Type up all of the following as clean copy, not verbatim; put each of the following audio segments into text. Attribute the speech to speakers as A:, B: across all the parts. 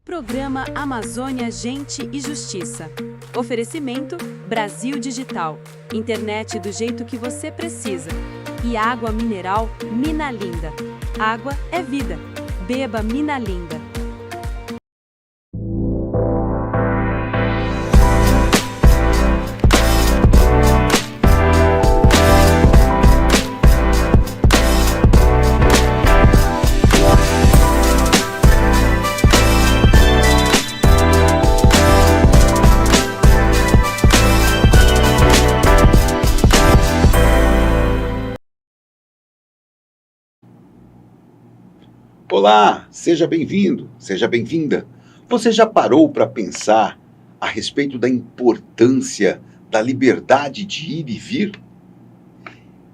A: Programa Amazônia Gente e Justiça. Oferecimento Brasil Digital. Internet do jeito que você precisa. E água mineral Mina Linda. Água é vida. Beba Mina Linda.
B: Olá, seja bem-vindo, seja bem-vinda. Você já parou para pensar a respeito da importância da liberdade de ir e vir?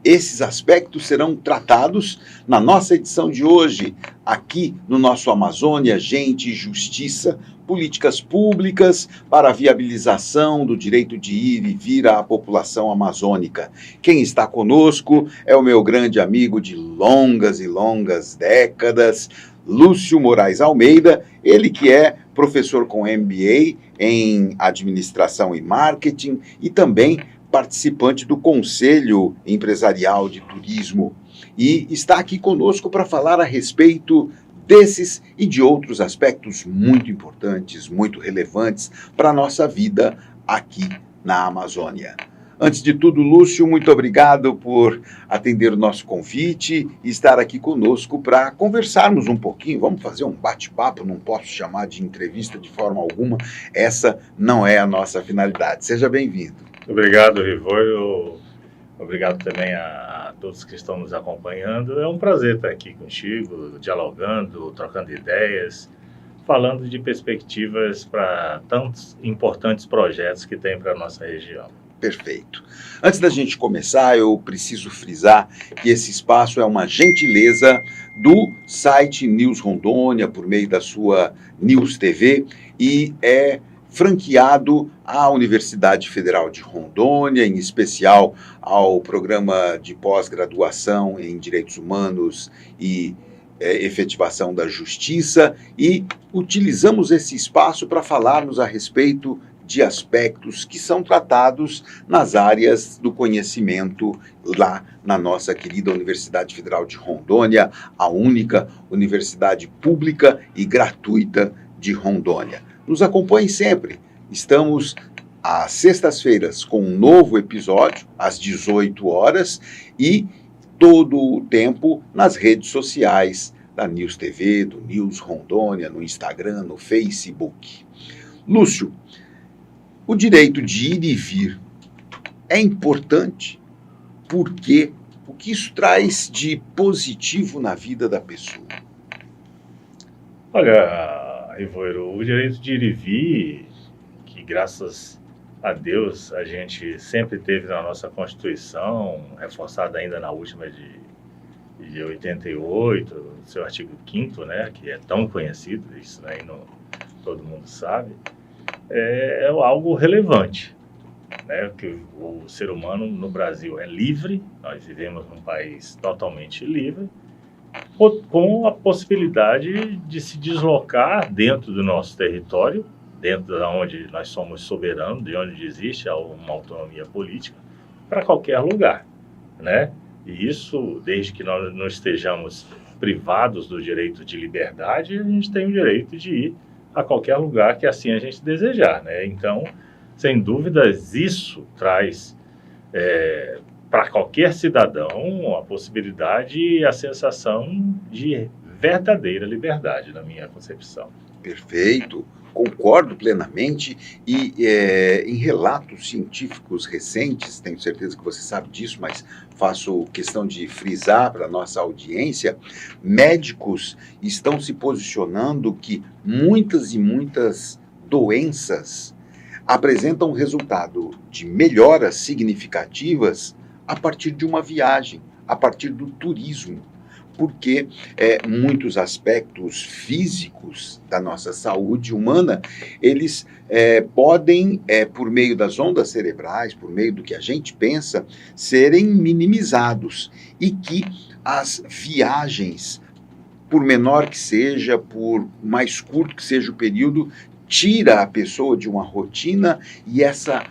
B: Esses aspectos serão tratados na nossa edição de hoje, aqui no nosso Amazônia, Gente e Justiça, políticas públicas para a viabilização do direito de ir e vir à população amazônica. Quem está conosco é o meu grande amigo de longas e longas décadas, Lúcio Moraes Almeida, ele que é professor com MBA em Administração e Marketing e também participante do Conselho Empresarial de Turismo, e está aqui conosco para falar a respeito desses e de outros aspectos muito importantes, muito relevantes para a nossa vida aqui na Amazônia. Antes de tudo, Lúcio, muito obrigado por atender o nosso convite e estar aqui conosco para conversarmos um pouquinho. Vamos fazer um bate-papo, não posso chamar de entrevista de forma alguma, essa não é a nossa finalidade. Seja bem-vindo.
C: Obrigado, Rivoio. Obrigado também a todos que estão nos acompanhando. É um prazer estar aqui contigo, dialogando, trocando ideias, falando de perspectivas para tantos importantes projetos que tem para a nossa região.
B: Perfeito. Antes da gente começar, eu preciso frisar que esse espaço é uma gentileza do site News Rondônia, por meio da sua News TV, e é franqueado à Universidade Federal de Rondônia, em especial ao programa de pós-graduação em Direitos Humanos e Efetivação da Justiça, e utilizamos esse espaço para falarmos a respeito de aspectos que são tratados nas áreas do conhecimento lá na nossa querida Universidade Federal de Rondônia, a única universidade pública e gratuita de Rondônia. Nos acompanhe sempre. Estamos às sextas-feiras com um novo episódio, às 18 horas, e todo o tempo nas redes sociais da News TV, do News Rondônia, no Instagram, no Facebook. Lúcio, o direito de ir e vir é importante porque o que isso traz de positivo na vida da pessoa?
C: Olha, Rivoiro, o direito de ir e vir, que graças a Deus a gente sempre teve na nossa Constituição, reforçada ainda na última de 88, seu artigo 5º, né, que é tão conhecido, isso aí todo mundo sabe, é algo relevante, né, que o ser humano no Brasil é livre, nós vivemos num país totalmente livre, com a possibilidade de se deslocar dentro do nosso território, dentro de onde nós somos soberanos, de onde existe uma autonomia política, para qualquer lugar, né? E isso, desde que nós não estejamos privados do direito de liberdade, a gente tem o direito de ir a qualquer lugar que assim a gente desejar, né? Então, sem dúvidas, isso traz para qualquer cidadão a possibilidade e a sensação de verdadeira liberdade, na minha concepção.
B: Perfeito, concordo plenamente, e em relatos científicos recentes, tenho certeza que você sabe disso, mas faço questão de frisar para a nossa audiência, médicos estão se posicionando que muitas e muitas doenças apresentam resultado de melhoras significativas a partir de uma viagem, a partir do turismo, porque muitos aspectos físicos da nossa saúde humana, eles podem, por meio das ondas cerebrais, por meio do que a gente pensa, serem minimizados, e que as viagens por menor que seja, por mais curto que seja o período, tira a pessoa de uma rotina, e essa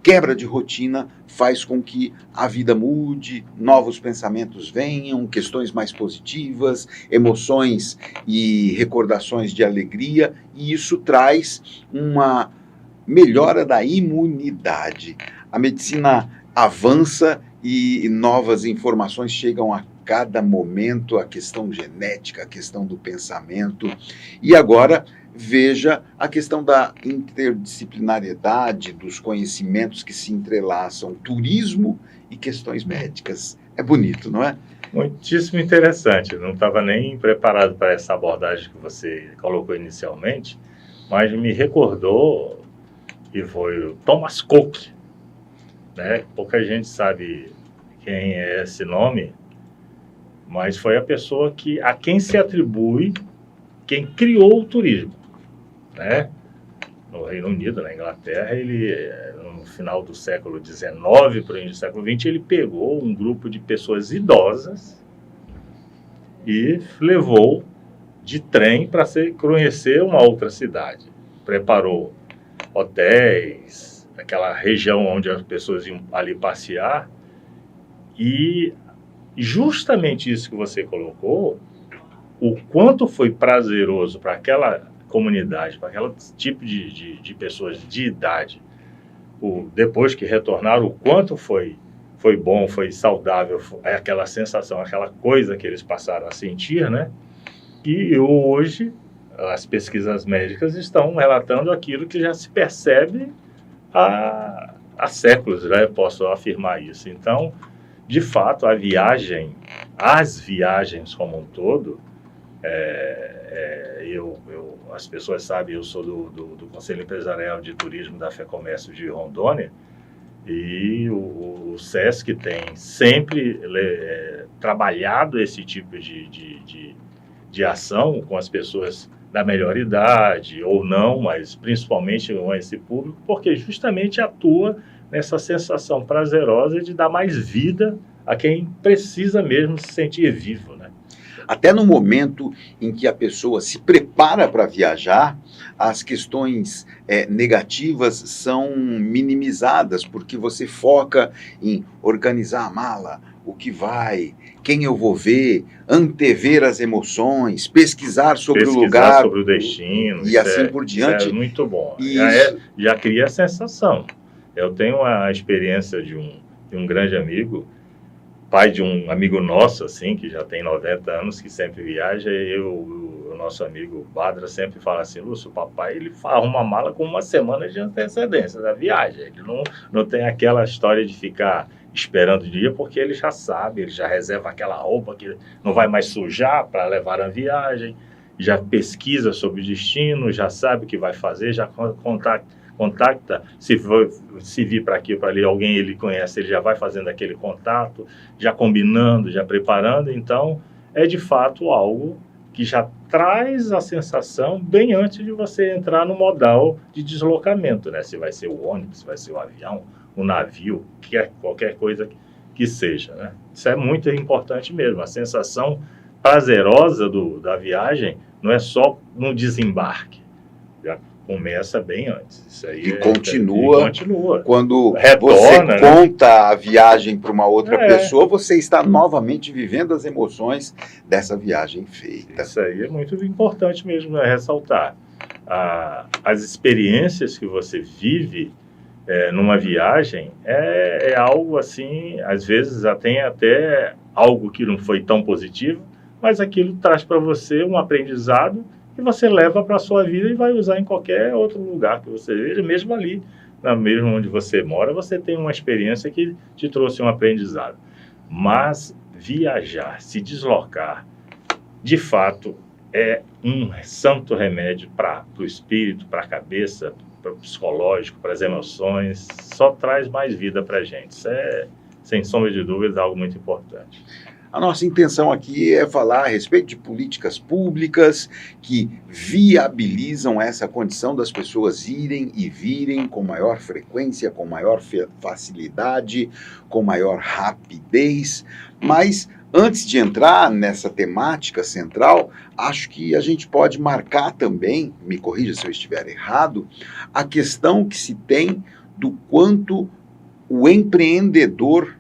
B: quebra de rotina faz com que a vida mude, novos pensamentos venham, questões mais positivas, emoções e recordações de alegria, e isso traz uma melhora da imunidade. A medicina avança e novas informações chegam a cada momento, a questão genética, a questão do pensamento. E agora, veja a questão da interdisciplinariedade, dos conhecimentos que se entrelaçam, turismo e questões médicas. É bonito, não é?
C: Muitíssimo interessante. Eu não estava nem preparado para essa abordagem que você colocou inicialmente, mas me recordou que foi o Thomas Cook, né? Pouca gente sabe quem é esse nome, mas foi a pessoa a quem se atribui quem criou o turismo, né? No Reino Unido, na Inglaterra, ele, no final do século XIX para o início do século XX, ele pegou um grupo de pessoas idosas e levou de trem para conhecer uma outra cidade. Preparou hotéis, aquela região onde as pessoas iam ali passear, e justamente isso que você colocou, o quanto foi prazeroso para aquela comunidade, para aquele tipo de pessoas de idade, depois que retornaram, o quanto foi bom, foi saudável, aquela sensação, aquela coisa que eles passaram a sentir, né? E hoje as pesquisas médicas estão relatando aquilo que já se percebe há séculos, né? Eu posso afirmar isso. Então, de fato, as viagens como um todo, as pessoas sabem, eu sou do Conselho Empresarial de Turismo da FEComércio de Rondônia, e o SESC tem sempre trabalhado esse tipo de ação com as pessoas da melhor idade, ou não, mas principalmente com esse público, porque justamente atua nessa sensação prazerosa de dar mais vida a quem precisa mesmo se sentir vivo, né?
B: Até no momento em que a pessoa se prepara para viajar, as questões negativas são minimizadas, porque você foca em organizar a mala, o que vai, quem eu vou ver, antever as emoções, pesquisar sobre o lugar,
C: sobre o destino,
B: e assim por diante.
C: Isso é muito bom.
B: E
C: já cria a sensação. Eu tenho a experiência de um grande amigo, pai de um amigo nosso, assim, que já tem 90 anos, que sempre viaja, e o nosso amigo Badra sempre fala assim: Lúcio, o papai, ele arruma a mala com uma semana de antecedência da viagem. Ele não tem aquela história de ficar esperando o dia, porque ele já sabe, ele já reserva aquela roupa que não vai mais sujar para levar a viagem, já pesquisa sobre o destino, já sabe o que vai fazer, já contacta, se vir para aqui ou para ali, alguém ele conhece, ele já vai fazendo aquele contato, já combinando, já preparando. Então, é de fato algo que já traz a sensação bem antes de você entrar no modal de deslocamento, né? Se vai ser o ônibus, se vai ser o avião, o navio, qualquer coisa que seja, né? Isso é muito importante mesmo. A sensação prazerosa da viagem não é só no desembarque, já começa bem antes. Isso aí continua.
B: Quando
C: retorna,
B: você conta a viagem para uma outra pessoa, você está novamente vivendo as emoções dessa viagem feita.
C: Isso aí é muito importante mesmo, né, ressaltar. As experiências que você vive numa viagem é algo assim, às vezes tem até algo que não foi tão positivo, mas aquilo traz para você um aprendizado que você leva para a sua vida e vai usar em qualquer outro lugar que você veja, mesmo ali, mesmo onde você mora, você tem uma experiência que te trouxe um aprendizado. Mas viajar, se deslocar, de fato, é um santo remédio para o espírito, para a cabeça, para o psicológico, para as emoções, só traz mais vida para a gente. Isso é, sem sombra de dúvidas, algo muito importante.
B: A nossa intenção aqui é falar a respeito de políticas públicas que viabilizam essa condição das pessoas irem e virem com maior frequência, com maior facilidade, com maior rapidez, mas Antes de entrar nessa temática central, acho que a gente pode marcar também, me corrija se eu estiver errado, a questão que se tem do quanto o empreendedor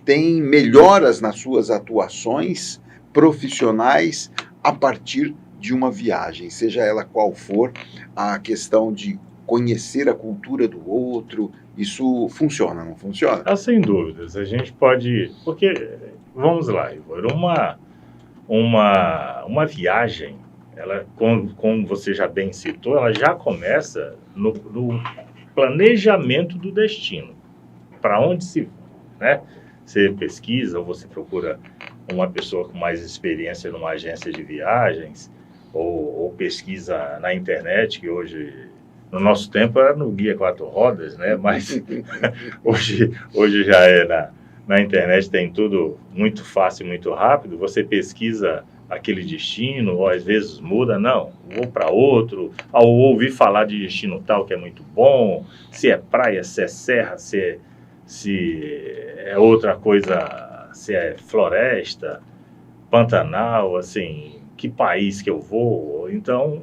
B: tem melhoras nas suas atuações profissionais a partir de uma viagem, seja ela qual for, a questão de conhecer a cultura do outro, isso funciona, não funciona?
C: Ah, sem dúvidas, a gente pode, porque, vamos lá, Igor, uma viagem, ela, como você já bem citou, ela já começa no planejamento do destino, para onde se vai, né? Você pesquisa ou você procura uma pessoa com mais experiência numa agência de viagens, ou pesquisa na internet, que hoje, no nosso tempo, era no Guia Quatro Rodas, né? Mas hoje já é na internet, tem tudo muito fácil e muito rápido. Você pesquisa aquele destino, ou às vezes muda, não, vou para outro, ou ouvi falar de destino tal que é muito bom, se é praia, se é serra, se é outra coisa, se é floresta, Pantanal, assim, que país que eu vou. Então,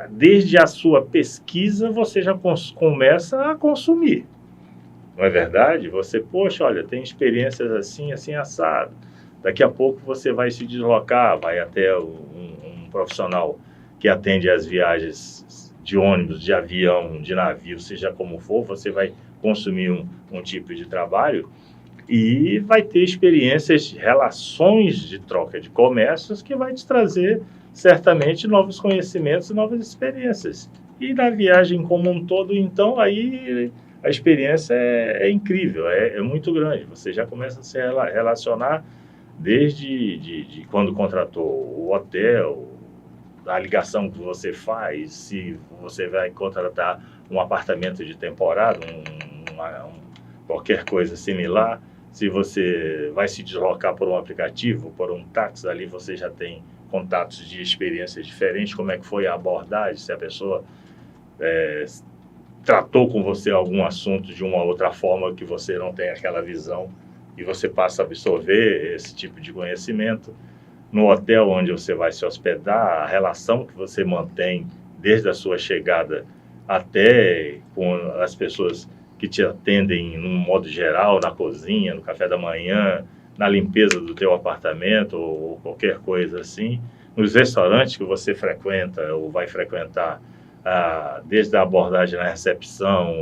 C: desde a sua pesquisa, você já começa a consumir. Não é verdade? Você, poxa, olha, tem experiências assim, assim, assado. Daqui a pouco você vai se deslocar, vai até um profissional que atende as viagens de ônibus, de avião, de navio, seja como for, você vai consumir um tipo de trabalho e vai ter experiências, relações de troca de comércios que vai te trazer certamente novos conhecimentos e novas experiências. E na viagem como um todo, então, aí a experiência é incrível, é muito grande. Você já começa a se relacionar desde de quando contratou o hotel, a ligação que você faz, se você vai contratar um apartamento de temporada, qualquer coisa similar, se você vai se deslocar por um aplicativo, por um táxi, ali você já tem contatos de experiências diferentes, como é que foi a abordagem, se a pessoa tratou com você algum assunto de uma outra forma que você não tem aquela visão, e você passa a absorver esse tipo de conhecimento. No hotel onde você vai se hospedar, a relação que você mantém desde a sua chegada até com as pessoas que te atendem num modo geral, na cozinha, no café da manhã, na limpeza do teu apartamento ou qualquer coisa assim, nos restaurantes que você frequenta ou vai frequentar, desde a abordagem na recepção,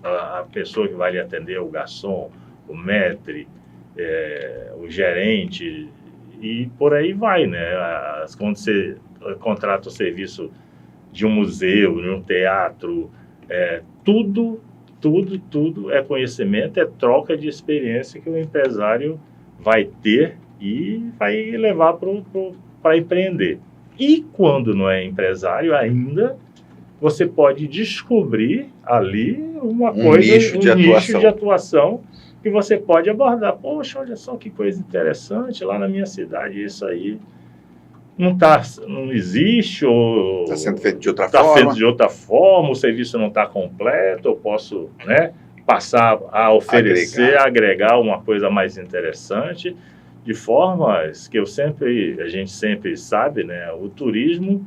C: a pessoa que vai lhe atender, o garçom, o maître, o gerente, e por aí vai, né? Quando você contrata o serviço de um museu, de um teatro, tudo é conhecimento, é troca de experiência que o empresário vai ter e vai levar para empreender. E quando não é empresário ainda, você pode descobrir ali uma coisa, nicho de atuação que você pode abordar. Poxa, olha só que coisa interessante, lá na minha cidade isso aí não existe, ou
B: está sendo feito de outra
C: forma.
B: Está
C: feito de outra forma, o serviço não está completo, eu posso, né, passar a oferecer, agregar uma coisa mais interessante, de formas que a gente sempre sabe, né, o turismo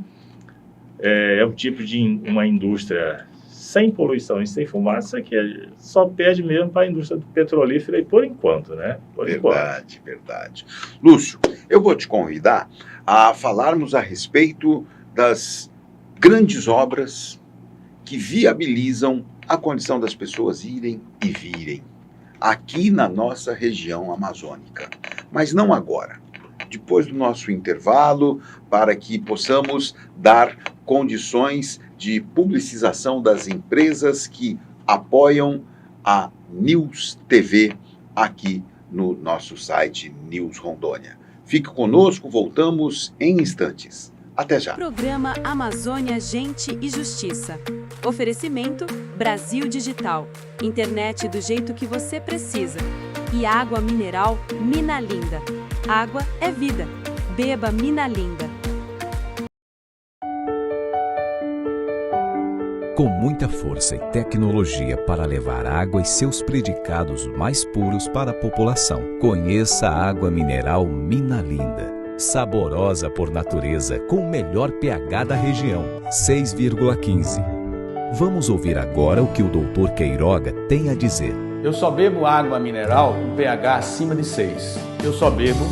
C: é um tipo de uma indústria sem poluição e sem fumaça que só perde mesmo para a indústria petrolífera, e por enquanto, né?
B: Verdade. Lúcio, eu vou te convidar a falarmos a respeito das grandes obras que viabilizam a condição das pessoas irem e virem aqui na nossa região amazônica. Mas não agora. Depois do nosso intervalo, para que possamos dar condições de publicização das empresas que apoiam a News TV aqui no nosso site News Rondônia. Fique conosco, voltamos em instantes. Até já.
A: Programa Amazônia, Gente e Justiça. Oferecimento Brasil Digital. Internet do jeito que você precisa. E água mineral Mina Linda. Água é vida. Beba Mina Linda.
D: Com muita força e tecnologia para levar água e seus predicados mais puros para a população. Conheça a água mineral Minalinda. Saborosa por natureza, com o melhor pH da região, 6,15. Vamos ouvir agora o que o Dr. Queiroga tem a dizer.
E: Eu só bebo água mineral com pH acima de 6. Eu só bebo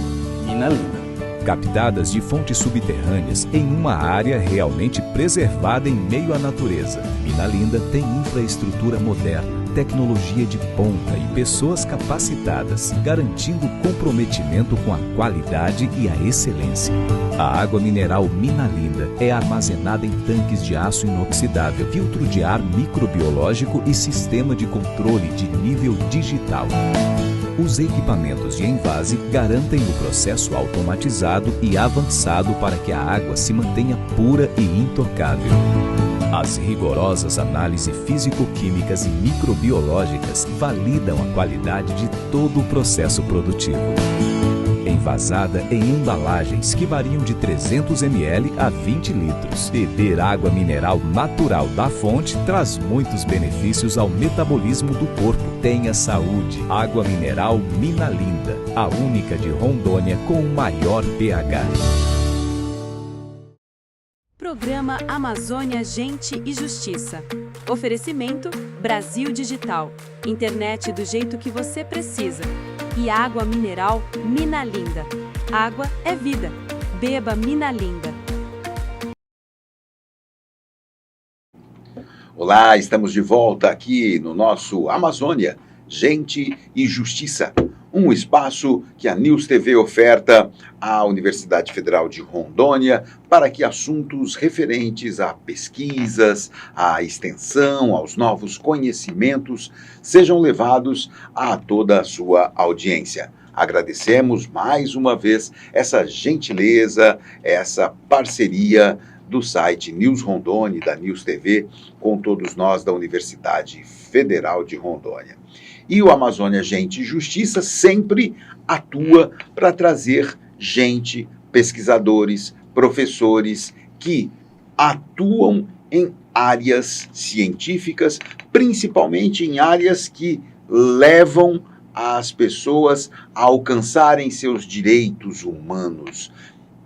E: Minalinda.
D: Captadas de fontes subterrâneas em uma área realmente preservada em meio à natureza. Minalinda tem infraestrutura moderna, tecnologia de ponta e pessoas capacitadas, garantindo comprometimento com a qualidade e a excelência. A água mineral Minalinda é armazenada em tanques de aço inoxidável, filtro de ar microbiológico e sistema de controle de nível digital. Os equipamentos de envase garantem o processo automatizado e avançado para que a água se mantenha pura e intocável. As rigorosas análises físico-químicas e microbiológicas validam a qualidade de todo o processo produtivo. Envasada em embalagens que variam de 300 ml a 20 litros. Beber água mineral natural da fonte traz muitos benefícios ao metabolismo do corpo. Tenha saúde. Água mineral Minalinda, a única de Rondônia com o maior pH.
A: Programa Amazônia Gente e Justiça. Oferecimento Brasil Digital. Internet do jeito que você precisa. E água mineral Minalinda. Água é vida. Beba Minalinda.
B: Olá, estamos de volta aqui no nosso Amazônia, Gente e Justiça. Um espaço que a News TV oferta à Universidade Federal de Rondônia para que assuntos referentes a pesquisas, à extensão, aos novos conhecimentos sejam levados a toda a sua audiência. Agradecemos mais uma vez essa gentileza, essa parceria do site News Rondônia e da News TV com todos nós da Universidade Federal de Rondônia. E o Amazônia Gente e Justiça sempre atua para trazer gente, pesquisadores, professores que atuam em áreas científicas, principalmente em áreas que levam as pessoas a alcançarem seus direitos humanos,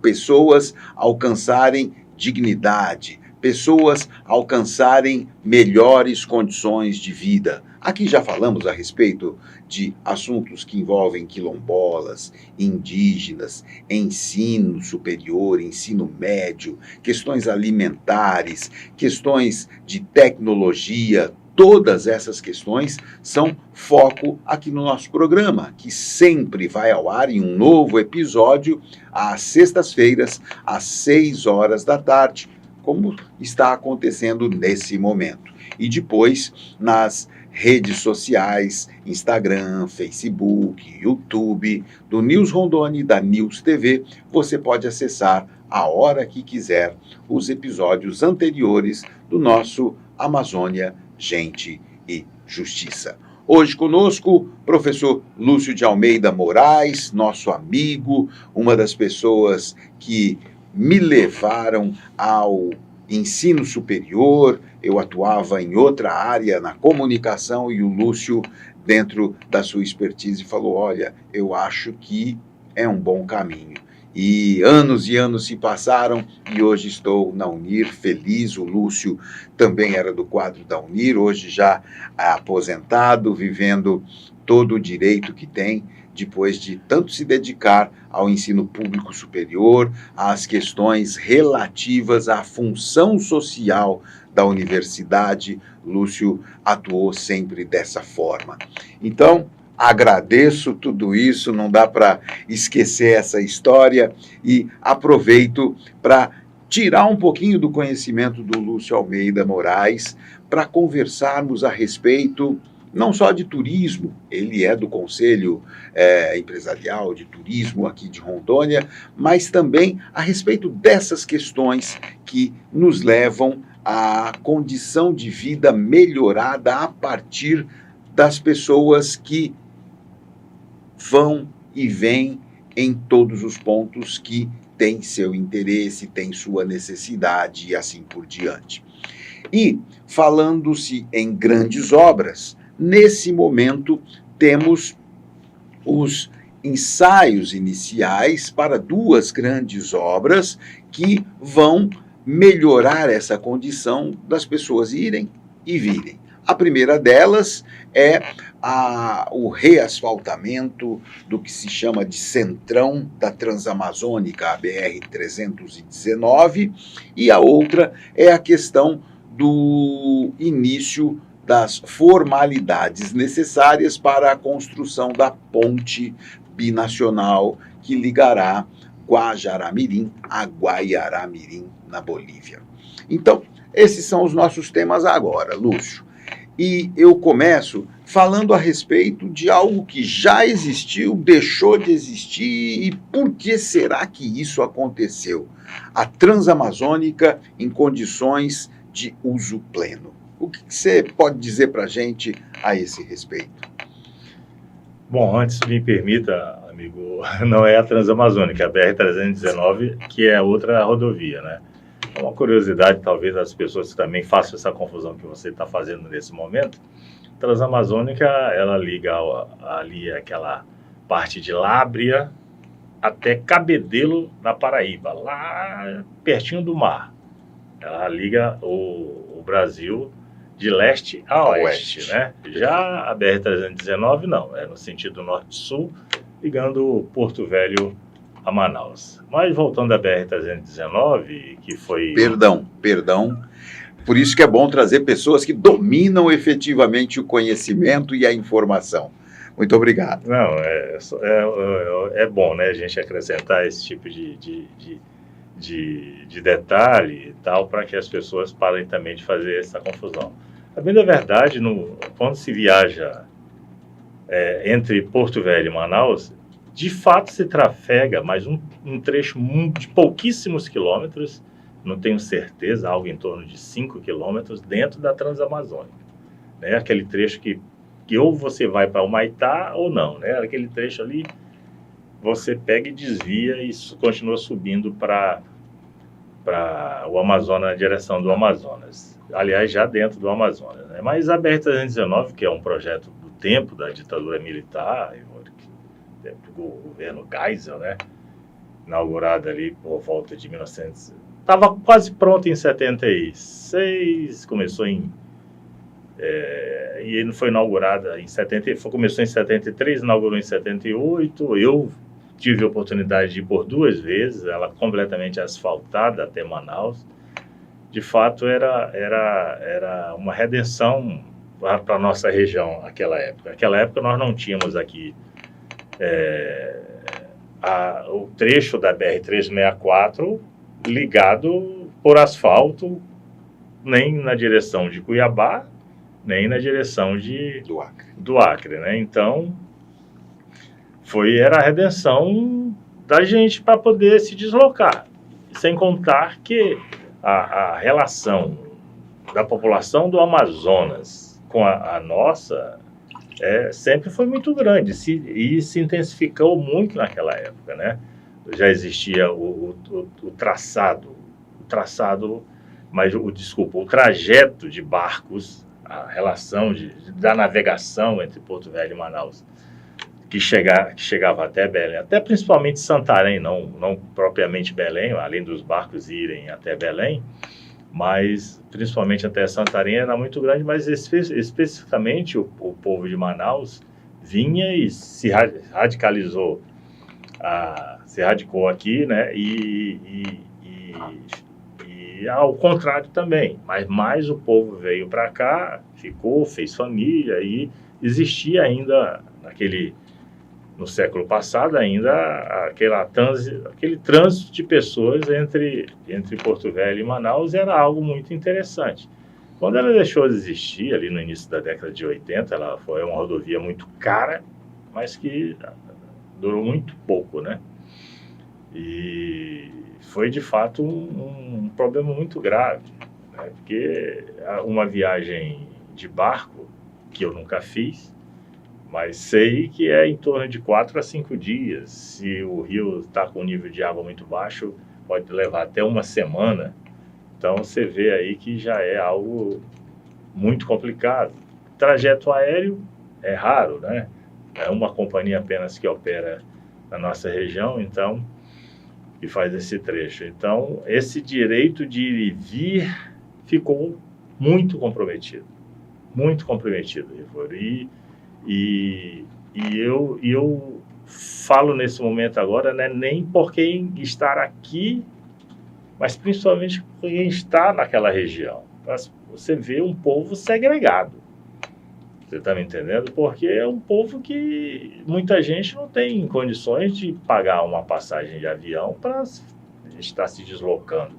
B: pessoas a alcançarem dignidade, pessoas a alcançarem melhores condições de vida. Aqui já falamos a respeito de assuntos que envolvem quilombolas, indígenas, ensino superior, ensino médio, questões alimentares, questões de tecnologia. Todas essas questões são foco aqui no nosso programa, que sempre vai ao ar em um novo episódio às sextas-feiras, às 6 horas da tarde, como está acontecendo nesse momento. E depois, nas redes sociais, Instagram, Facebook, YouTube, do News Rondônia e da News TV, você pode acessar a hora que quiser os episódios anteriores do nosso Amazônia, Gente e Justiça. Hoje conosco, professor Lúcio de Almeida Moraes, nosso amigo, uma das pessoas que me levaram ao ensino superior. Eu atuava em outra área, na comunicação, e o Lúcio, dentro da sua expertise, falou: olha, eu acho que é um bom caminho. E anos se passaram e hoje estou na Unir, feliz. O Lúcio também era do quadro da Unir, hoje já aposentado, vivendo todo o direito que tem, depois de tanto se dedicar ao ensino público superior, às questões relativas à função social da universidade. Lúcio atuou sempre dessa forma. Então, agradeço tudo isso, não dá para esquecer essa história, e aproveito para tirar um pouquinho do conhecimento do Lúcio Almeida Moraes para conversarmos a respeito não só de turismo. Ele é do Conselho Empresarial de Turismo aqui de Rondônia, mas também a respeito dessas questões que nos levam à condição de vida melhorada a partir das pessoas que vão e vêm em todos os pontos que têm seu interesse, têm sua necessidade e assim por diante. E, falando-se em grandes obras, nesse momento temos os ensaios iniciais para 2 grandes obras que vão melhorar essa condição das pessoas irem e virem. A primeira delas é o reasfaltamento do que se chama de centrão da Transamazônica, a BR-319, e a outra é a questão do início das formalidades necessárias para a construção da ponte binacional que ligará Guajará-Mirim a Guaiará-Mirim, na Bolívia. Então, esses são os nossos temas agora, Lúcio. E eu começo falando a respeito de algo que já existiu, deixou de existir e por que será que isso aconteceu? A Transamazônica em condições de uso pleno. O que você pode dizer para a gente a esse respeito?
C: Bom, antes me permita, amigo, não é a Transamazônica, é a BR-319, que é outra rodovia, né? Uma curiosidade, talvez as pessoas também façam essa confusão que você está fazendo nesse momento. Transamazônica, ela liga ali aquela parte de Lábrea até Cabedelo, na Paraíba, lá pertinho do mar. Ela liga o Brasil de leste a oeste, né? Já a BR-319 não, é no sentido norte-sul, ligando Porto Velho a Manaus. Mas voltando à BR-319, que foi...
B: Perdão. Por isso que é bom trazer pessoas que dominam efetivamente o conhecimento e a informação. Muito obrigado.
C: Não, é bom, né, a gente acrescentar esse tipo de detalhe e tal, para que as pessoas parem também de fazer essa confusão. A bem da verdade, quando se viaja entre Porto Velho e Manaus, de fato se trafega mais um trecho de pouquíssimos quilômetros, não tenho certeza, algo em torno de 5 quilômetros dentro da Transamazônica. Né? Aquele trecho que ou você vai para Humaitá ou não, né? Aquele trecho ali você pega e desvia e continua subindo para o Amazonas, na direção do Amazonas. Aliás, já dentro do Amazonas. Né? Mas a BR-319, que é um projeto do tempo da ditadura militar, do governo Geisel, né? Inaugurada ali por volta de 1900... Estava quase pronta em 76, começou e ele foi inaugurada em 70, começou em 73, inaugurou em 78. Eu tive a oportunidade de ir por 2 vezes, ela completamente asfaltada até Manaus. De fato, era uma redenção para a nossa região naquela época. Naquela época nós não tínhamos aqui o trecho da BR-364 ligado por asfalto, nem na direção de Cuiabá, nem na direção do Acre, né? Então, era a redenção da gente para poder se deslocar. Sem contar que a relação da população do Amazonas com a nossa sempre foi muito grande e se intensificou muito naquela época, né? Já existia o traçado, mas o trajeto de barcos, a relação da navegação entre Porto Velho e Manaus, que chegava até Belém, até principalmente Santarém, não propriamente Belém, além dos barcos irem até Belém, mas principalmente até Santarém era muito grande, mas especificamente o povo de Manaus vinha e se radicalizou, se radicou aqui, né, e ao contrário também, mas mais o povo veio para cá, fez família e existia ainda no século passado ainda aquele trânsito de pessoas entre Porto Velho e Manaus era algo muito interessante. Quando ela deixou de existir, ali no início da década de 80, ela foi uma rodovia muito cara, mas que durou muito pouco, né? E foi, de fato, um problema muito grave, né? Porque uma viagem de barco, que eu nunca fiz, mas sei que é em torno de 4 a 5 dias. Se o rio está com nível de água muito baixo, pode levar até uma semana Então você vê aí que já é algo muito complicado. Trajeto aéreo é raro, né? É uma companhia apenas que opera na nossa região, então, e faz esse trecho. Então, esse direito de ir e vir ficou muito comprometido, Ivo. E eu falo nesse momento agora, né, nem por quem estar aqui, mas principalmente por quem está naquela região. Mas você vê um povo segregado. Você está me entendendo? Porque é um povo que muita gente não tem condições de pagar uma passagem de avião para estar se deslocando.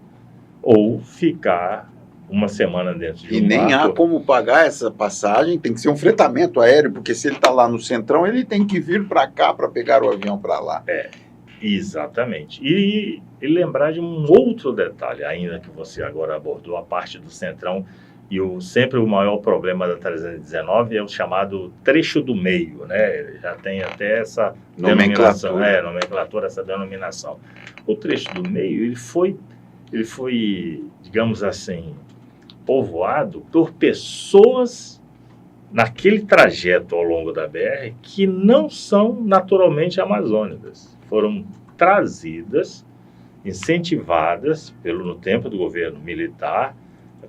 C: Ou ficar uma semana dentro de um
B: E nem há
C: barco.
B: como pagar essa passagem, tem que ser um fretamento aéreo, porque se ele está lá no Centrão, ele tem que vir para cá para pegar o avião para lá.
C: Exatamente. E lembrar de um outro detalhe, ainda que você agora abordou, a parte do Centrão, e sempre o maior problema da 319 é o chamado trecho do meio, né? Já tem até essa denominação, nomenclatura, essa denominação. O trecho do meio, ele foi, digamos assim, povoado por pessoas naquele trajeto ao longo da BR que não são naturalmente amazônicas. Foram trazidas, incentivadas no tempo do governo militar,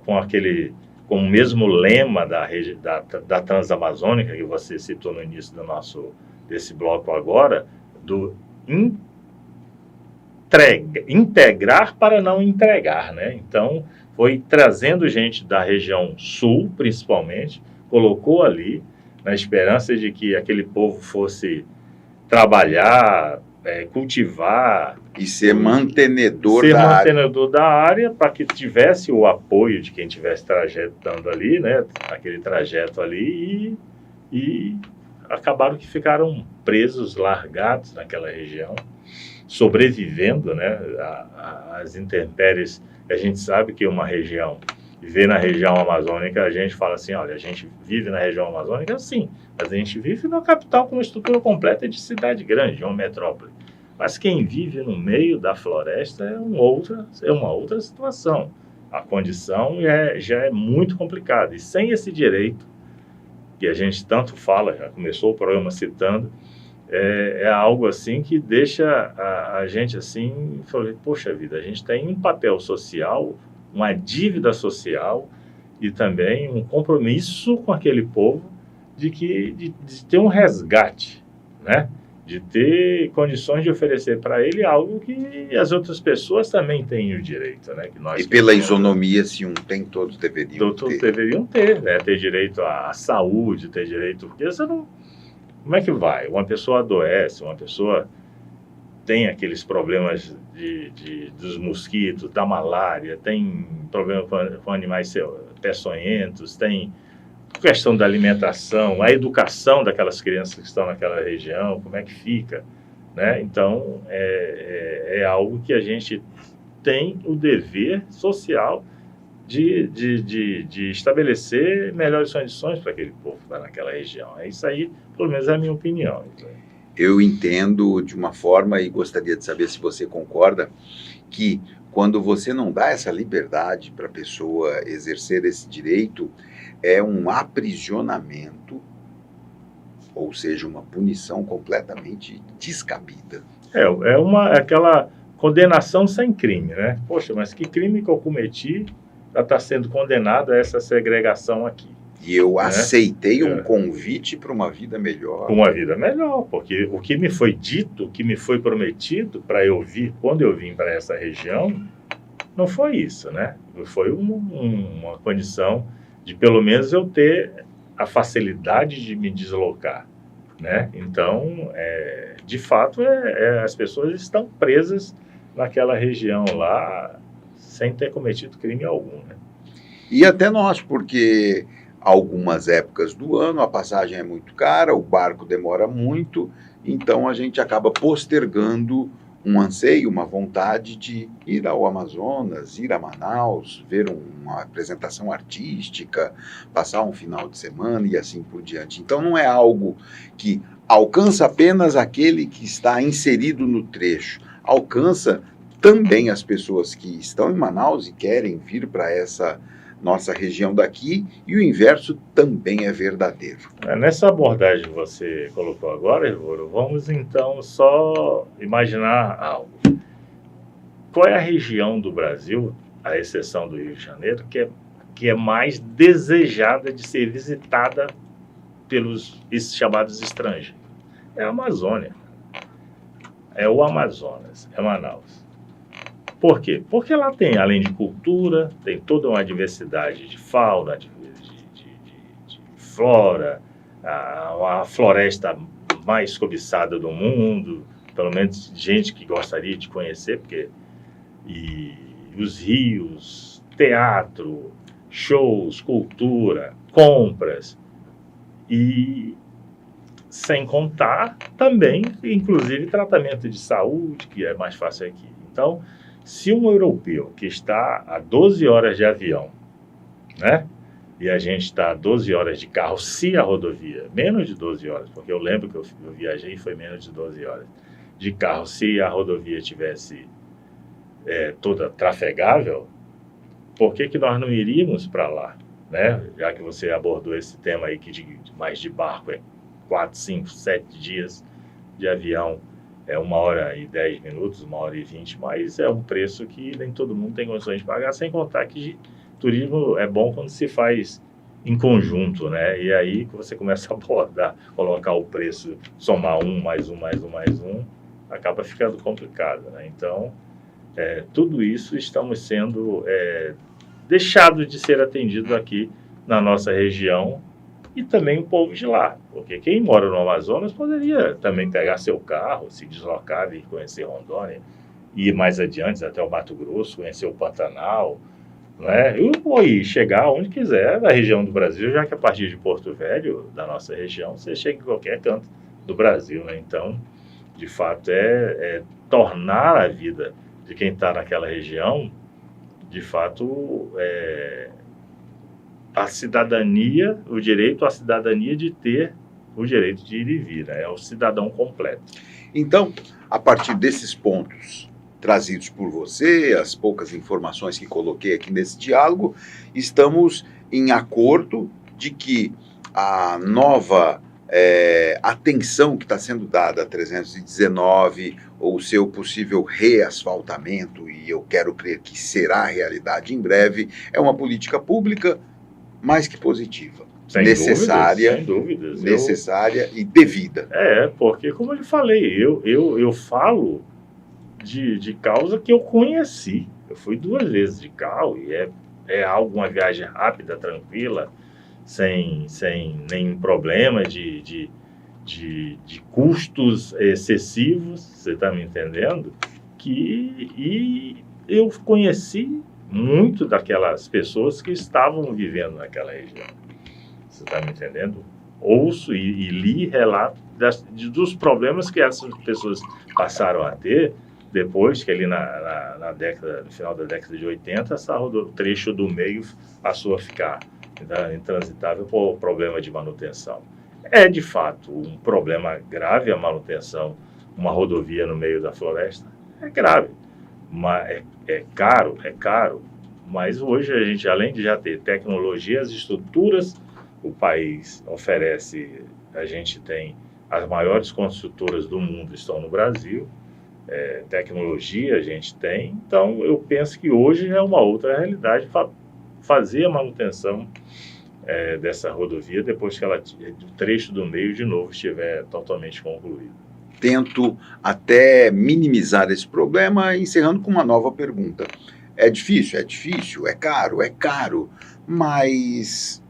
C: com o mesmo lema da Transamazônica que você citou no início desse bloco agora, do integrar para não entregar, né? Então, foi trazendo gente da região sul, principalmente, colocou ali, na esperança de que aquele povo fosse trabalhar, cultivar...
B: E ser mantenedor da área.
C: Para que tivesse o apoio de quem estivesse trajetando ali, né? Aquele trajeto ali, e acabaram que ficaram presos, largados naquela região, sobrevivendo, né? Às intempéries. A gente sabe que uma região, viver na região amazônica, a gente fala assim, olha, a gente vive na região amazônica, sim, mas a gente vive na capital com uma estrutura completa de cidade grande, de uma metrópole. Mas quem vive no meio da floresta é uma outra situação. A condição já é muito complicada. E sem esse direito, que a gente tanto fala, já começou o programa citando, é algo assim que deixa a gente assim, falei, poxa vida, a gente tem um papel social, uma dívida social e também um compromisso com aquele povo de ter um resgate, né? De ter condições de oferecer para ele algo que as outras pessoas também têm o direito, né? Que nós
B: e pela isonomia, se um tem, todos deveriam
C: ter, né? Ter direito à saúde, ter direito... Porque você não... Como é que vai? Uma pessoa adoece, uma pessoa tem aqueles problemas dos mosquitos, da malária, tem problema com animais peçonhentos, tem questão da alimentação, a educação daquelas crianças que estão naquela região, como é que fica, né? Então, é algo que a gente tem o dever social de estabelecer melhores condições para aquele povo que está naquela região. É isso aí, pelo menos é a minha opinião.
B: Eu entendo de uma forma, e gostaria de saber se você concorda, que quando você não dá essa liberdade para a pessoa exercer esse direito, é um aprisionamento, ou seja, uma punição completamente descabida.
C: É aquela condenação sem crime, né? Poxa, mas que crime que eu cometi para estar sendo condenado a essa segregação aqui?
B: E eu aceitei um convite para uma vida melhor.
C: Uma vida melhor, porque o que me foi dito, o que me foi prometido para eu vir, quando eu vim para essa região, não foi isso, né? Foi uma condição de pelo menos eu ter a facilidade de me deslocar, né? Então, de fato, as pessoas estão presas naquela região lá sem ter cometido crime algum, né?
B: E até nós, porque algumas épocas do ano a passagem é muito cara, o barco demora muito, então a gente acaba postergando um anseio, uma vontade de ir ao Amazonas, ir a Manaus, ver uma apresentação artística, passar um final de semana e assim por diante. Então não é algo que alcança apenas aquele que está inserido no trecho, alcança também as pessoas que estão em Manaus e querem vir para essa nossa região daqui, e o inverso também é verdadeiro.
C: Nessa abordagem que você colocou agora, Ivoro, vamos então só imaginar algo. Qual é a região do Brasil, à exceção do Rio de Janeiro, que é mais desejada de ser visitada pelos esses chamados estrangeiros? É a Amazônia. É o Amazonas, é Manaus. Por quê? Porque lá tem, além de cultura, tem toda uma diversidade de fauna, de flora, a floresta mais cobiçada do mundo, pelo menos gente que gostaria de conhecer, e os rios, teatro, shows, cultura, compras, e sem contar também, inclusive, tratamento de saúde, que é mais fácil aqui. Então, se um europeu que está a 12 horas de avião, né? E a gente está a 12 horas de carro, se a rodovia, menos de 12 horas, porque eu lembro que eu viajei e foi menos de 12 horas de carro, se a rodovia tivesse toda trafegável, por que nós não iríamos para lá, né? Já que você abordou esse tema aí que mais de barco é 4, 5, 7 dias de avião, é 1h10, 1h20, mas é um preço que nem todo mundo tem condições de pagar, sem contar que turismo é bom quando se faz em conjunto, né? E aí que você começa a abordar, colocar o preço, somar mais um, acaba ficando complicado, né? Então, tudo isso estamos sendo deixado de ser atendido aqui na nossa região, e também o povo de lá, porque quem mora no Amazonas poderia também pegar seu carro, se deslocar, vir conhecer Rondônia, ir mais adiante até o Mato Grosso, conhecer o Pantanal, né? E chegar onde quiser da região do Brasil, já que a partir de Porto Velho, da nossa região, você chega em qualquer canto do Brasil, né? Então, de fato, tornar a vida de quem está naquela região, de fato, a cidadania, o direito à cidadania de ter o direito de ir e vir, né? É o cidadão completo.
B: Então, a partir desses pontos trazidos por você, as poucas informações que coloquei aqui nesse diálogo, estamos em acordo de que a nova atenção que está sendo dada a 319, ou o seu possível reasfaltamento, e eu quero crer que será realidade em breve, é uma política pública mais que positiva, necessária,
C: sem dúvidas,
B: necessária e devida.
C: Porque, como eu lhe falei, eu falo de causa que eu conheci. Eu fui 2 vezes de carro e é uma viagem rápida, tranquila, sem nenhum problema de custos excessivos, você está me entendendo? E eu conheci muito daquelas pessoas que estavam vivendo naquela região. Você está me entendendo? Ouço e li relatos dos problemas que essas pessoas passaram a ter depois que ali no final da década de 80, o trecho do meio passou a ficar intransitável por problema de manutenção. É, de fato, um problema grave a manutenção, uma rodovia no meio da floresta. É grave. Mas é caro, mas hoje a gente, além de já ter tecnologias, estruturas, o país oferece, a gente tem as maiores construtoras do mundo estão no Brasil, tecnologia a gente tem, então eu penso que hoje é uma outra realidade fazer a manutenção dessa rodovia depois que o trecho do meio de novo estiver totalmente concluído.
B: Tento até minimizar esse problema, encerrando com uma nova pergunta. É difícil, é caro, mas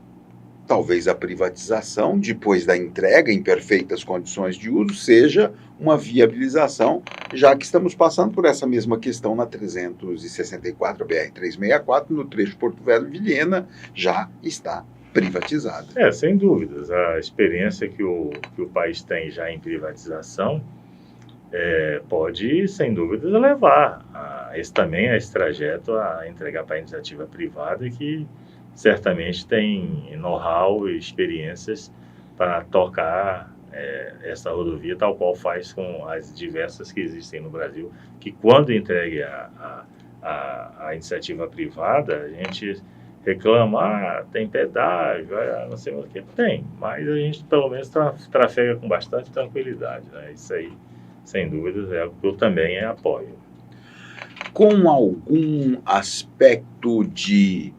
B: talvez a privatização, depois da entrega em perfeitas condições de uso, seja uma viabilização, já que estamos passando por essa mesma questão na 364, a BR-364, no trecho Porto Velho-Vilhena, já está privatizada.
C: Sem dúvidas. A experiência que o país tem já em privatização pode, sem dúvidas, levar esse trajeto a entregar para a iniciativa privada, que certamente tem know-how e experiências para tocar essa rodovia, tal qual faz com as diversas que existem no Brasil, que quando entregue a iniciativa privada, a gente reclama, tem pedágio, não sei o que, tem, mas a gente pelo menos trafega com bastante tranquilidade, né? Isso aí, sem dúvidas, é algo que eu também apoio.
B: Com algum aspecto de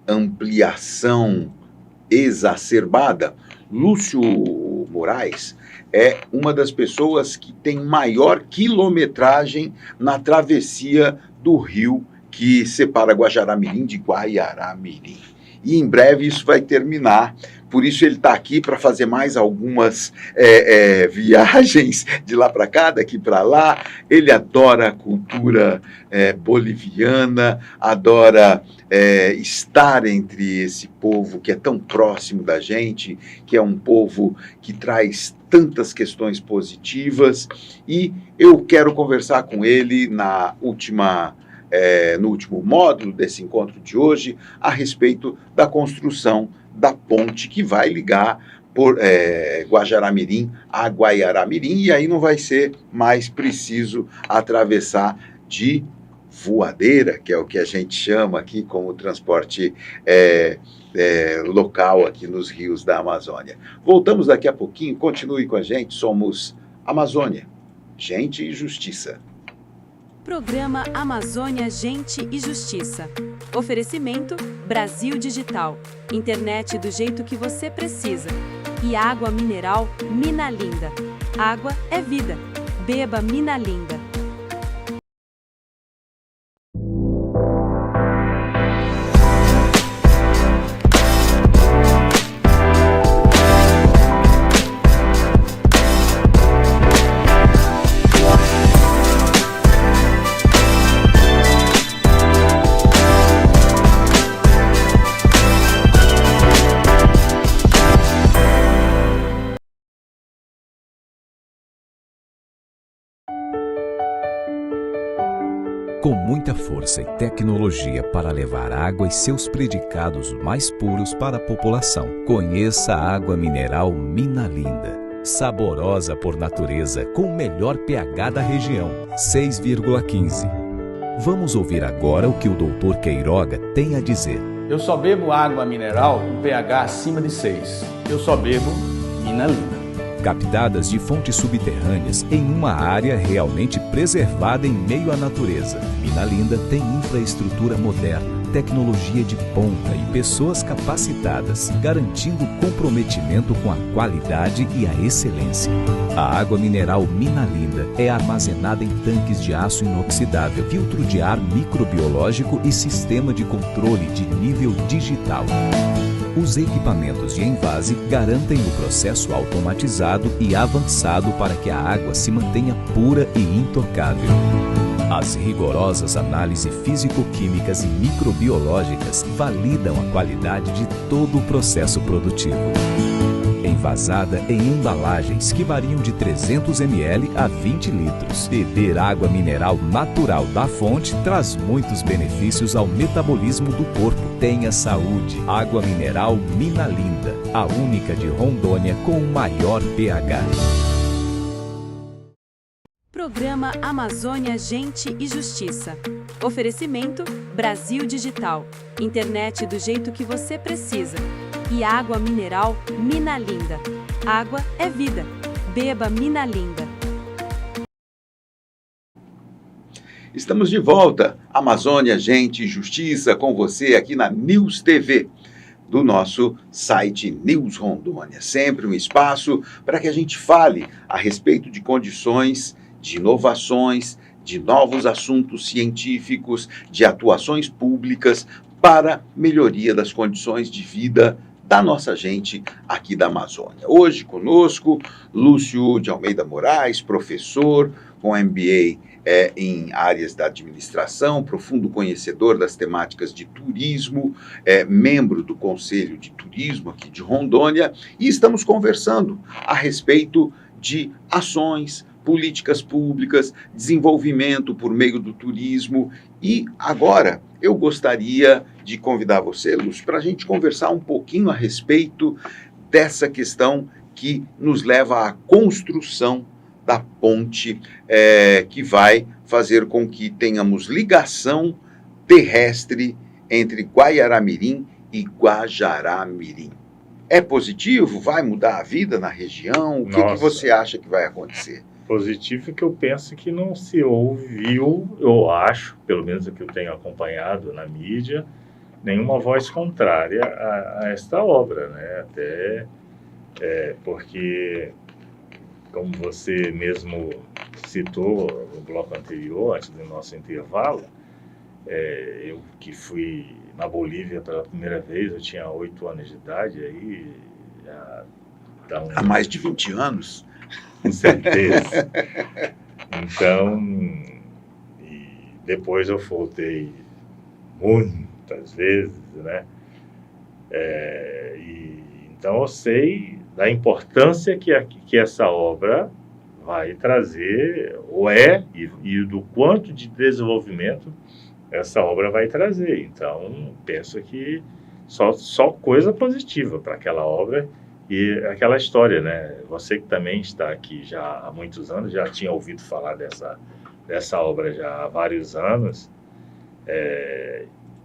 B: ampliação exacerbada, Lúcio Moraes é uma das pessoas que tem maior quilometragem na travessia do rio que separa Guajará-Mirim de Guaiará-Mirim. E em breve isso vai terminar. Por isso ele está aqui para fazer mais algumas viagens de lá para cá, daqui para lá. Ele adora a cultura boliviana, adora estar entre esse povo que é tão próximo da gente, que é um povo que traz tantas questões positivas. E eu quero conversar com ele no último módulo desse encontro de hoje, a respeito da construção da ponte que vai ligar por Guajará-Mirim a Guaiará-Mirim, e aí não vai ser mais preciso atravessar de voadeira, que é o que a gente chama aqui como transporte local aqui nos rios da Amazônia. Voltamos daqui a pouquinho, continue com a gente, somos Amazônia, Gente e Justiça.
A: Programa Amazônia, Gente e Justiça. Oferecimento Brasil Digital. Internet do jeito que você precisa. E água mineral Minalinda. Água é vida. Beba Minalinda.
D: Com muita força e tecnologia para levar água e seus predicados mais puros para a população. Conheça a água mineral Minalinda. Saborosa por natureza, com o melhor pH da região, 6,15. Vamos ouvir agora o que o Dr. Queiroga tem a dizer.
E: Eu só bebo água mineral com pH acima de 6. Eu só bebo Minalinda.
D: Captadas de fontes subterrâneas em uma área realmente preservada em meio à natureza. Minalinda tem infraestrutura moderna, tecnologia de ponta e pessoas capacitadas, garantindo comprometimento com a qualidade e a excelência. A água mineral Minalinda é armazenada em tanques de aço inoxidável, filtro de ar microbiológico e sistema de controle de nível digital. Os equipamentos de envase garantem o processo automatizado e avançado para que a água se mantenha pura e intocável. As rigorosas análises físico-químicas e microbiológicas validam a qualidade de todo o processo produtivo. Envasada em embalagens que variam de 300 ml a 20 litros. Beber água mineral natural da fonte traz muitos benefícios ao metabolismo do corpo. Tenha saúde. Água mineral Minalinda, a única de Rondônia com o maior pH.
A: Programa Amazônia, Gente e Justiça. Oferecimento Brasil Digital. Internet do jeito que você precisa. E água mineral Minalinda. Água é vida. Beba Minalinda.
B: Estamos de volta, Amazônia, Gente e Justiça, com você aqui na News TV, do nosso site News Rondônia. Sempre um espaço para que a gente fale a respeito de condições, de inovações, de novos assuntos científicos, de atuações públicas para melhoria das condições de vida da nossa gente aqui da Amazônia. Hoje conosco, Lúcio de Almeida Moraes, professor com MBA em áreas da administração, profundo conhecedor das temáticas de turismo, membro do Conselho de Turismo aqui de Rondônia, e estamos conversando a respeito de ações, políticas públicas, desenvolvimento por meio do turismo. E agora eu gostaria de convidar você, Lúcio, para a gente conversar um pouquinho a respeito dessa questão que nos leva à construção da ponte que vai fazer com que tenhamos ligação terrestre entre Guaiará-Mirim e Guajará-Mirim. É positivo? Vai mudar a vida na região? O que você acha que vai acontecer?
C: Positivo que eu penso que não se ouviu, eu acho, pelo menos o que eu tenho acompanhado na mídia, nenhuma voz contrária a esta obra, né? Até porque, como você mesmo citou no bloco anterior, antes do nosso intervalo, eu que fui na Bolívia pela primeira vez, eu tinha 8 anos de idade, aí
B: há mais de 20 anos?
C: Com certeza. Então, e depois eu voltei muitas vezes, né? Então eu sei da importância que essa obra vai trazer, e do quanto de desenvolvimento essa obra vai trazer. Então, penso que só coisa positiva para aquela obra e aquela história, né? Você que também está aqui já há muitos anos, já tinha ouvido falar dessa obra já há vários anos.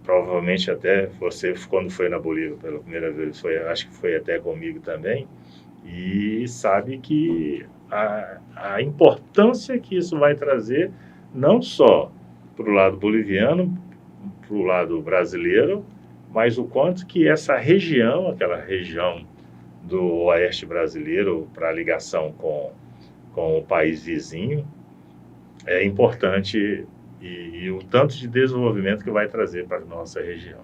C: Provavelmente até você, quando foi na Bolívia pela primeira vez, acho que foi até comigo também, e sabe que a importância que isso vai trazer, não só para o lado boliviano, para o lado brasileiro, mas o quanto que essa região, aquela região do oeste brasileiro, para a ligação com o país vizinho, é importante e o tanto de desenvolvimento que vai trazer para a nossa região.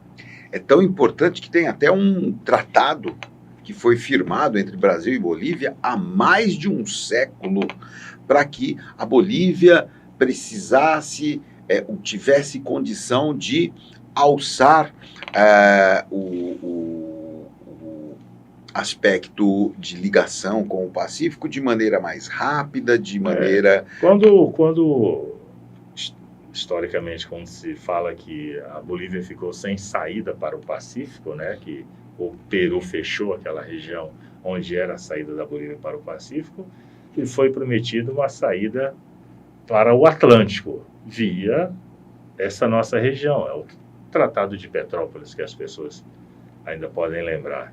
B: É tão importante que tem até um tratado que foi firmado entre Brasil e Bolívia há mais de um século para que a Bolívia precisasse tivesse condição de alçar o aspecto de ligação com o Pacífico de maneira mais rápida, de maneira...
C: Historicamente, quando se fala que a Bolívia ficou sem saída para o Pacífico, né, que o Peru fechou aquela região onde era a saída da Bolívia para o Pacífico, e foi prometida uma saída para o Atlântico, via essa nossa região. É o Tratado de Petrópolis, que as pessoas ainda podem lembrar.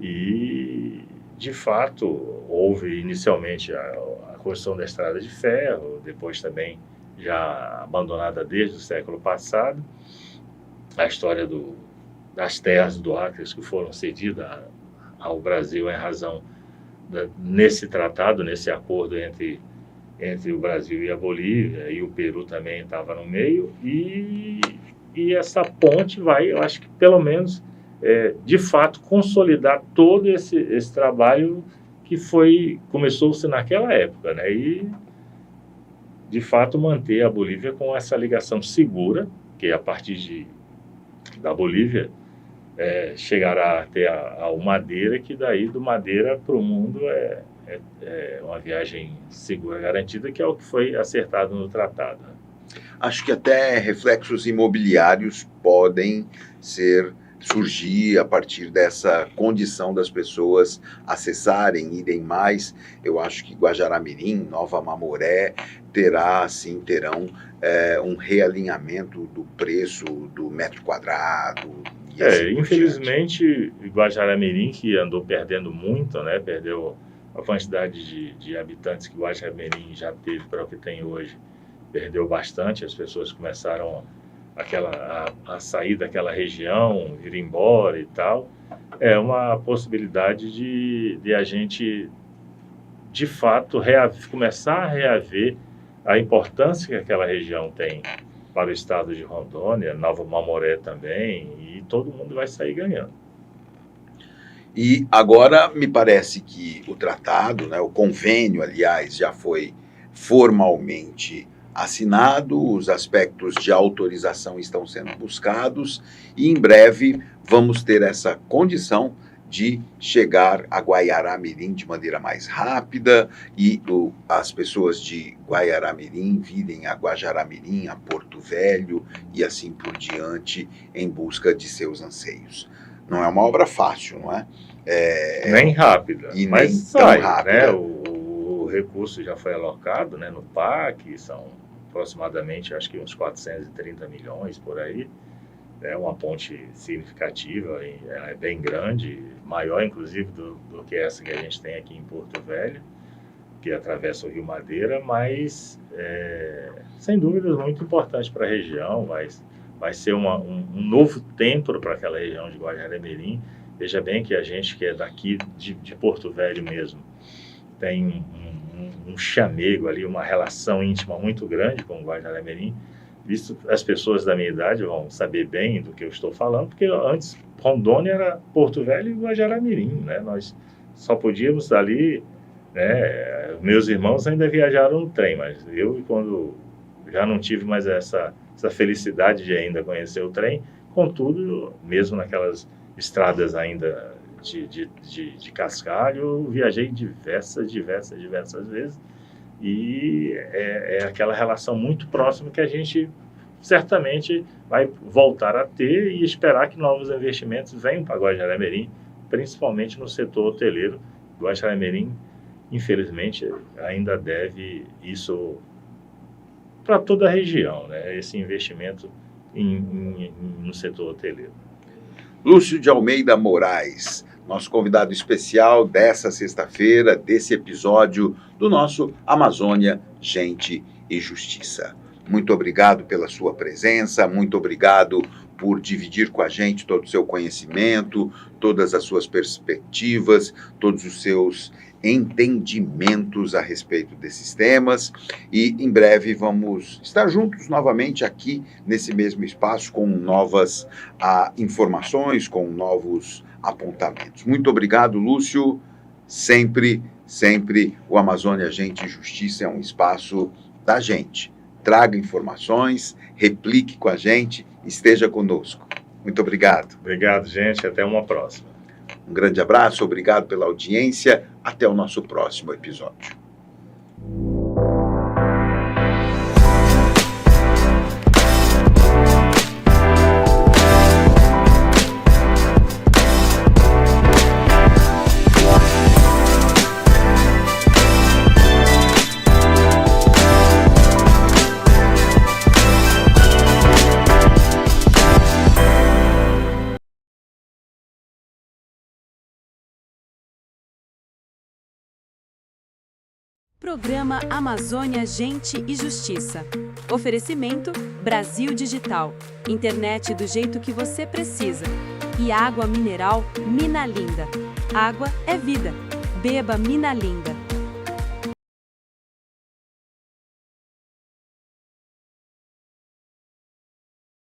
C: E, de fato, houve inicialmente a construção da estrada de ferro, depois também já abandonada desde o século passado, a história das terras do Acre que foram cedidas ao Brasil em razão nesse tratado, nesse acordo entre o Brasil e a Bolívia, e o Peru também estava no meio, e essa ponte vai, eu acho que pelo menos, de fato, consolidar todo esse trabalho que começou-se naquela época, né? E, de fato, manter a Bolívia com essa ligação segura, que a partir da Bolívia chegará até ao Madeira, que daí do Madeira para o mundo é uma viagem segura, garantida, que é o que foi acertado no tratado.
B: Acho que até reflexos imobiliários podem surgir a partir dessa condição das pessoas acessarem, irem mais. Eu acho que Guajará-Mirim, Nova Mamoré, terão um realinhamento do preço do metro quadrado. E assim
C: infelizmente, Guajará-Mirim, que andou perdendo muito, né, perdeu a quantidade de habitantes que Guajará-Mirim já teve para o que tem hoje, perdeu bastante. As pessoas começaram a sair daquela região, ir embora e tal. É uma possibilidade de a gente, de fato, começar a reaver a importância que aquela região tem para o estado de Rondônia, Nova Mamoré também, e todo mundo vai sair ganhando.
B: E agora me parece que o tratado, né, o convênio, aliás, já foi formalmente assinado, os aspectos de autorização estão sendo buscados e em breve vamos ter essa condição de chegar a Guaiará-Mirim de maneira mais rápida e as pessoas de Guaiará-Mirim virem a Guajará-Mirim, a Porto Velho e assim por diante em busca de seus anseios. Não é uma obra fácil, não é?
C: Nem rápida,
B: e
C: mas
B: nem tão
C: sai,
B: rápida.
C: né? O recurso já foi alocado, né, no PAC, são aproximadamente, acho que uns 430 milhões por aí. É uma ponte significativa, ela é bem grande, maior inclusive do que essa que a gente tem aqui em Porto Velho, que atravessa o Rio Madeira, mas sem dúvidas muito importante para a região, vai ser um novo templo para aquela região de Guajaré-Mirim. Veja bem que a gente que é daqui de Porto Velho mesmo, tem um chamego ali, uma relação íntima muito grande com o Guajaré-Mirim. Isso, as pessoas da minha idade vão saber bem do que eu estou falando, porque antes Rondônia era Porto Velho e Guajaré-Mirim, né? Nós só podíamos ali, né? Meus irmãos ainda viajaram no trem, mas eu, quando já não tive mais essa felicidade de ainda conhecer o trem, contudo, mesmo naquelas estradas ainda de cascalho, eu viajei diversas vezes, e é aquela relação muito próxima que a gente certamente vai voltar a ter e esperar que novos investimentos venham para Guajaré-Mirim, principalmente no setor hoteleiro. Guajaré-Mirim, infelizmente, ainda deve isso para toda a região, né? Esse investimento no setor hoteleiro.
B: Lúcio de Almeida Moraes, nosso convidado especial dessa sexta-feira, desse episódio do nosso Amazônia, Gente e Justiça. Muito obrigado pela sua presença, muito obrigado por dividir com a gente todo o seu conhecimento, todas as suas perspectivas, todos os seus entendimentos a respeito desses temas, e em breve vamos estar juntos novamente aqui nesse mesmo espaço com novas informações, com novos apontamentos. Muito obrigado, Lúcio. Sempre o Amazônia, Gente e Justiça é um espaço da gente. Traga informações, replique com a gente, esteja conosco. Muito obrigado.
C: Obrigado, gente. Até uma próxima.
B: Um grande abraço, obrigado pela audiência. Até o nosso próximo episódio.
A: Programa Amazônia, Gente e Justiça. Oferecimento Brasil Digital. Internet do jeito que você precisa. E água mineral Minalinda. Água é vida. Beba Minalinda.